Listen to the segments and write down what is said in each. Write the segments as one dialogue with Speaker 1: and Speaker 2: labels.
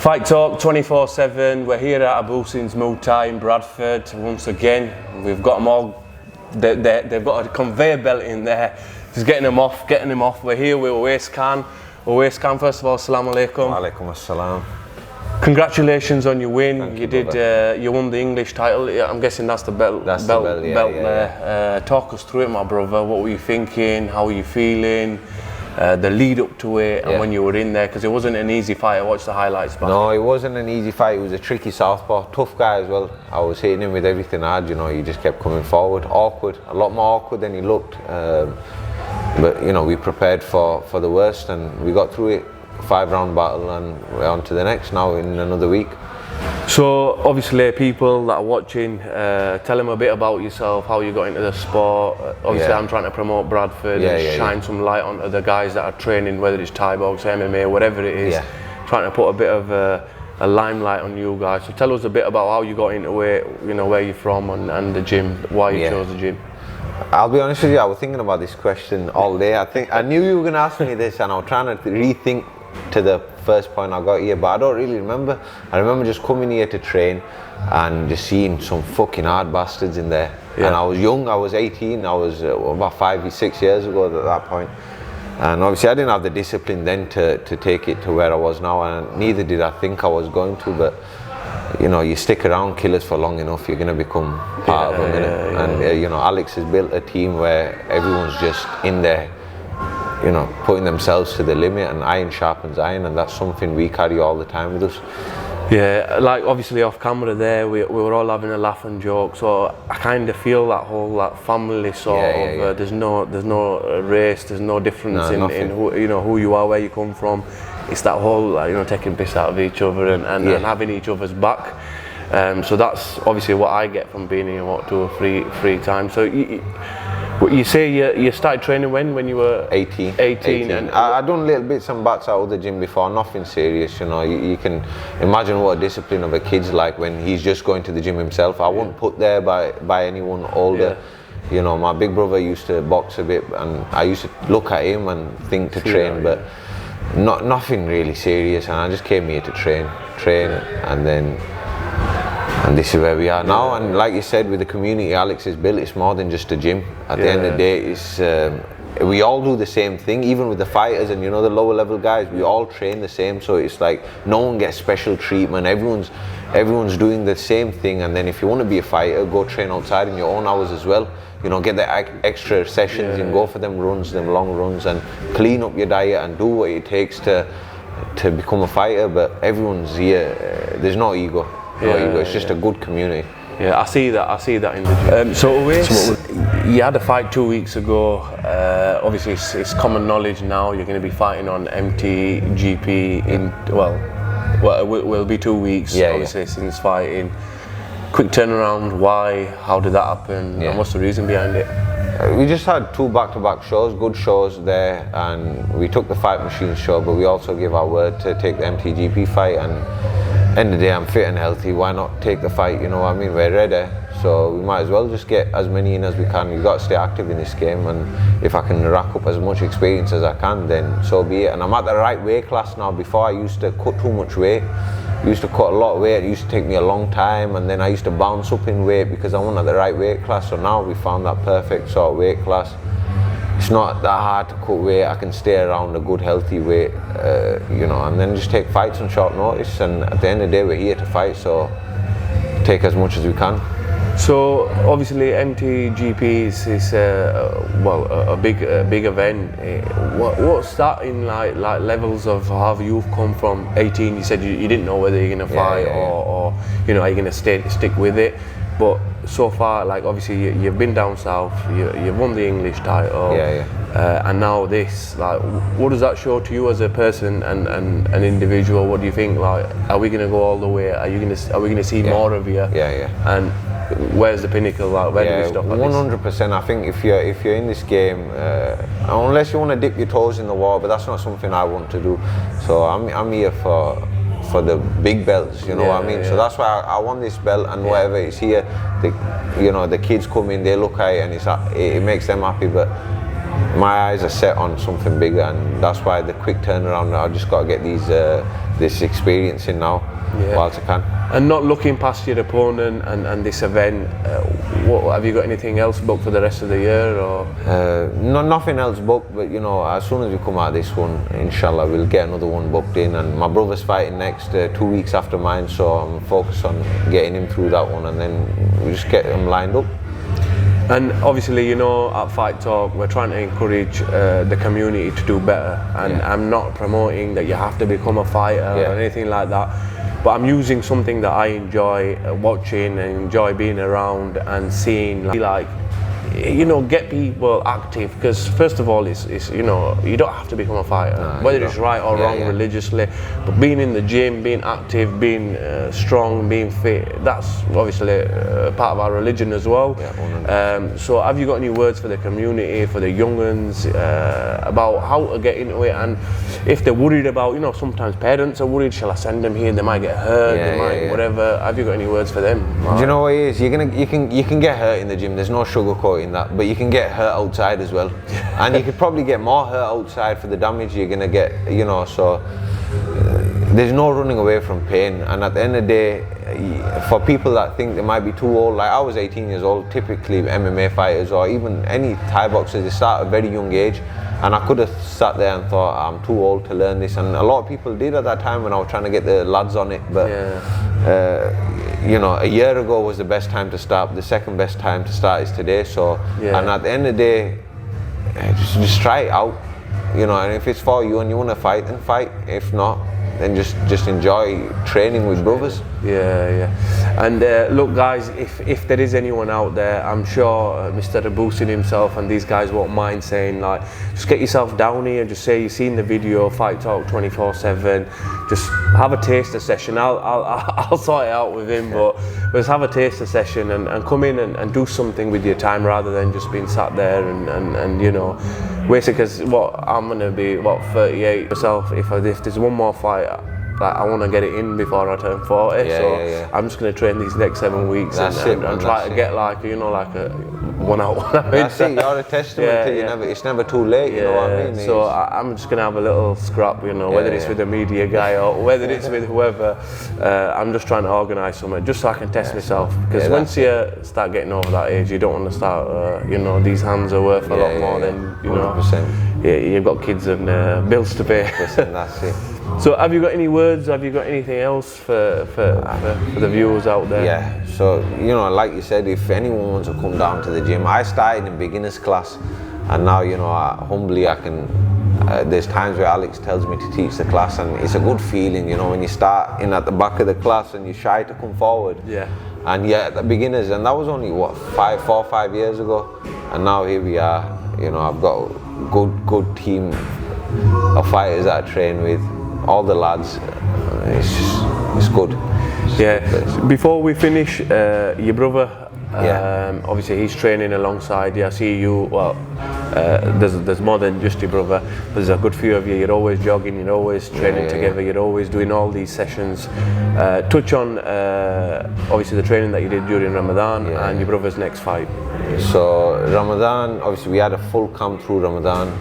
Speaker 1: Fight Talk 24/7. We're here at Owais Muay Thai in Bradford once again. We've got them all. They've got a conveyor belt in there. Just getting them off. We're here with Owais Khan. Owais Khan, first of all, assalamu alaikum.
Speaker 2: Wa alaikum assalam.
Speaker 1: Congratulations on your win.
Speaker 2: Thank you,
Speaker 1: You won the English title. I'm guessing that's the belt.
Speaker 2: That's the belt,
Speaker 1: there. Talk us through it, my brother. What were you thinking? How were you feeling? The lead up to it, and when you were in there, because it wasn't an easy fight. I watched the highlights back.
Speaker 2: No, it wasn't an easy fight. It was a tricky southpaw, tough guy as well. I was hitting him with everything I had. You know, he just kept coming forward. Awkward, a lot more awkward than he looked. But you know, we prepared for the worst, and we got through it. 5-round battle, and we're on to the next now in another week.
Speaker 1: So obviously, people that are watching, tell them a bit about yourself, how you got into the sport. Obviously, I'm trying to promote Bradford and shine some light onto the guys that are training, whether it's Thai box, MMA, whatever it is. Trying to put a bit of a limelight on you guys. So tell us a bit about how you got into it, you know, where you're from, and the gym, why you chose the gym.
Speaker 2: I'll be honest with you, I was thinking about this question all day. I knew you were going to ask me this, and I was trying to rethink to the first point I got here, but I don't really remember. I remember just coming here to train and just seeing some fucking hard bastards in there. And I was young, I was 18, I was about 5-6 years ago at that point. And obviously I didn't have the discipline then to take it to where I was now, and neither did I think I was going to, but you know, you stick around killers for long enough, you're going to become part of them. And you know, Alex has built a team where everyone's just in there, you know, putting themselves to the limit, and iron sharpens iron, and that's something we carry all the time with us.
Speaker 1: Yeah, like obviously off camera there, we were all having a laugh and joke, so I kind of feel that whole family sort of, there's no race, there's no difference in who, you know, who you are, where you come from. It's that whole, you know, taking piss out of each other and having each other's back. So that's obviously what I get from being here, 2 or 3 times. So you say you started training when you were
Speaker 2: 18.
Speaker 1: 18.
Speaker 2: And I done little bits and bats out of the gym before, nothing serious. You know, you can imagine what a discipline of a kid's like when he's just going to the gym himself. I wasn't put there by anyone older. You know, my big brother used to box a bit, and I used to look at him and think to train, but nothing really serious. And I just came here to train, and this is where we are now. And like you said, with the community Alex has built, it's more than just a gym. At the end of the day, it's we all do the same thing, even with the fighters and, you know, the lower level guys, we all train the same. So it's like no one gets special treatment, everyone's doing the same thing. And then if you want to be a fighter, go train outside in your own hours as well. You know, get the extra sessions and go for them runs, them long runs, and clean up your diet and do what it takes to become a fighter. But everyone's here, there's no ego. It's just a good community.
Speaker 1: Yeah, I see that in the gym. So Owais, you had a fight 2 weeks ago. Obviously, it's common knowledge now. You're going to be fighting on MTGP in it will be 2 weeks. Obviously, since fighting. Quick turnaround. Why? How did that happen? And what's the reason behind it?
Speaker 2: We just had 2 back-to-back shows, good shows there, and we took the Fight Machine show, but we also gave our word to take the MTGP fight. And end of the day, I'm fit and healthy. Why not take the fight? You know what I mean? We're ready, so we might as well just get as many in as we can. You've got to stay active in this game, and if I can rack up as much experience as I can, then so be it. And I'm at the right weight class now. Before, I used to cut too much weight. I used to cut a lot of weight. It used to take me a long time, and then I used to bounce up in weight because I wasn't at the right weight class. So now we found that perfect sort of weight class. It's not that hard to cut weight. I can stay around a good healthy weight, you know, and then just take fights on short notice. And at the end of the day, we're here to fight, so take as much as we can.
Speaker 1: So obviously MTGP is a big event. What's that in like levels of how you've come from 18? You said you didn't know whether you're going to fight or you know, are you going to stick with it? But so far, like obviously you've been down south, you've won the English title, and now this. Like, what does that show to you as a person and an individual? What do you think? Like, are we going to go all the way? Are we going to see more of you? And where's the pinnacle? Like, where do we stop?
Speaker 2: 100%. I think if you're in this game, unless you want to dip your toes in the water, but that's not something I want to do. So I'm here for the big belts, you know what I mean? So that's why I won this belt, and whatever is here, you know, the kids come in, they look at it, and it makes them happy. But my eyes are set on something bigger, and that's why the quick turnaround. I just got to get this experience in now, whilst I can.
Speaker 1: And not looking past your opponent and this event, what have you got anything else booked for the rest of the year, or?
Speaker 2: No, nothing else booked, but you know, as soon as we come out of this one, inshallah, we'll get another one booked in. And my brother's fighting next 2 weeks after mine, so I'm focused on getting him through that one, and then we just get him lined up.
Speaker 1: And obviously, you know, at Fight Talk, we're trying to encourage the community to do better. And I'm not promoting that you have to become a fighter or anything like that. But I'm using something that I enjoy watching and enjoy being around and seeing, like, you know, get people active, because first of all, it's you know, you don't have to become a fighter, whether it's right or wrong religiously, but being in the gym, being active, being strong, being fit, that's obviously part of our religion as well. So have you got any words for the community, for the young ones, about how to get into it, and if they're worried about, you know, sometimes parents are worried, shall I send them here, they might get hurt, they might whatever, have you got any words for them?
Speaker 2: Do you know what it is? You can get hurt in the gym, there's no sugarcoating that, but you can get hurt outside as well. And you could probably get more hurt outside for the damage you're gonna get, you know, so there's no running away from pain. And at the end of the day, for people that think they might be too old, like I was 18 years old, typically MMA fighters or even any Thai boxers, they start at a very young age, and I could have sat there and thought, I'm too old to learn this, and a lot of people did at that time when I was trying to get the lads on it, but you know, a year ago was the best time to start, the second best time to start is today, so, and at the end of the day, just try it out, you know, and if it's for you and you want to fight, then fight, if not, then just enjoy training with brothers.
Speaker 1: And look guys, if there is anyone out there, I'm sure Mr. Abusin himself and these guys won't mind saying, like, just get yourself down here, just say you've seen the video, Fight Talk 24/7, just have a taster session. I'll sort it out with him, but just have a taster session and come in and do something with your time rather than just being sat there and you know, basically, because I'm gonna be 38 myself. If there's one more fight, like, I want to get it in before I turn 40, I'm just going to train these next 7 weeks and try to get, like, you know, like a 1 out, 1 out.
Speaker 2: That's it, you're a testament to it's never too late, you know what I mean?
Speaker 1: So I'm just going to have a little scrap, you know, whether it's with a media guy or whether it's with whoever. I'm just trying to organise something just so I can test myself, because once you start getting over that age, you don't want to start, you know, these hands are worth a lot more than, you know,
Speaker 2: 100%.
Speaker 1: You've got kids and bills to pay.
Speaker 2: That's it.
Speaker 1: So have you got any words, have you got anything else for the viewers out there?
Speaker 2: Yeah, so, you know, like you said, if anyone wants to come down to the gym, I started in beginner's class, and now, you know, humbly I can, there's times where Alex tells me to teach the class, and it's a good feeling, you know, when you start in at the back of the class and you're shy to come forward. And at the beginners, and that was only 4 or 5 years ago, and now here we are, you know, I've got a good team of fighters that I train with, all the lads, it's good.
Speaker 1: Before we finish, your brother, obviously he's training alongside you. I see you, there's more than just your brother, but there's a good few of you. You're always jogging, you're always training together, you're always doing all these sessions. Touch on obviously the training that you did during Ramadan and your brother's next fight.
Speaker 2: So Ramadan, obviously we had a full camp through Ramadan.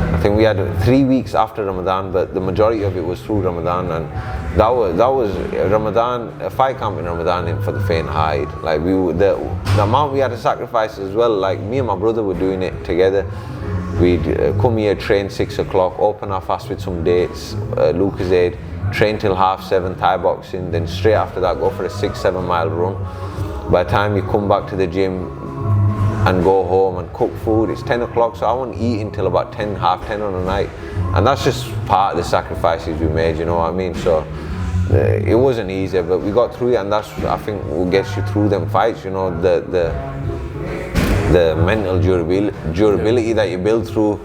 Speaker 2: I think we had 3 weeks after Ramadan, but the majority of it was through Ramadan, and that was Ramadan, a fight camp in Ramadan for the faint-hearted. Like, the amount we had to sacrifice as well, like me and my brother were doing it together. We'd come here, train 6 o'clock, open our fast with some dates, Lucozade, train till 7:30 Thai boxing, then straight after that go for a 6-7 mile run. By the time you come back to the gym and go home and cook food, it's 10 o'clock, so I won't eat until about 10, half 10 on the night. And that's just part of the sacrifices we made, you know what I mean? So it wasn't easy, but we got through it, and that's, I think, what gets you through them fights, you know, the mental durability that you build through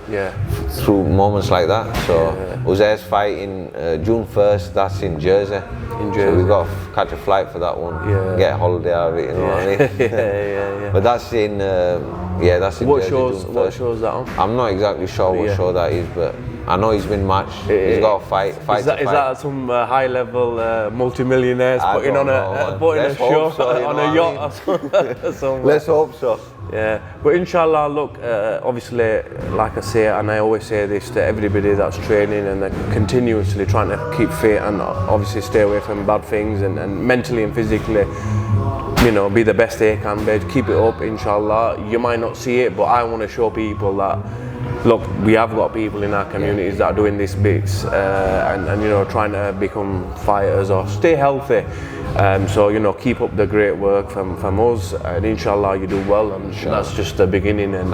Speaker 2: moments like that. So Uzair's fight in June 1st, that's in Jersey. So we got to catch a flight for that one, get a holiday out of it, you know what I mean? But that's in, that's in
Speaker 1: what
Speaker 2: Jersey,
Speaker 1: shows? What shows that on?
Speaker 2: I'm not exactly sure what show that is, but I know he's been matched. He's got a fight.
Speaker 1: Is that some high-level multi-millionaires putting on a show on a yacht or something?
Speaker 2: Let's hope so.
Speaker 1: Yeah, but inshallah, look, obviously, like I say, and I always say this to everybody that's training and they're continuously trying to keep fit and obviously stay away from bad things and mentally and physically, you know, be the best they can be. Keep it up, inshallah. You might not see it, but I want to show people that, look, we have got people in our communities that are doing these bits and you know, trying to become fighters or stay healthy. So, you know, keep up the great work from us, and inshallah you do well, and that's just the beginning. And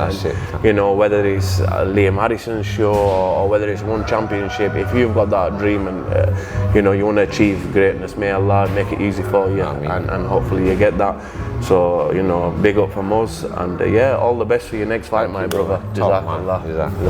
Speaker 1: you know, whether it's Liam Harrison's show or whether it's one championship, if you've got that dream and you know, you want to achieve greatness, may Allah make it easy for you, and hopefully you get that. So, you know, big up from us, and yeah, all the best for your next fight, my brother. Jazakallah.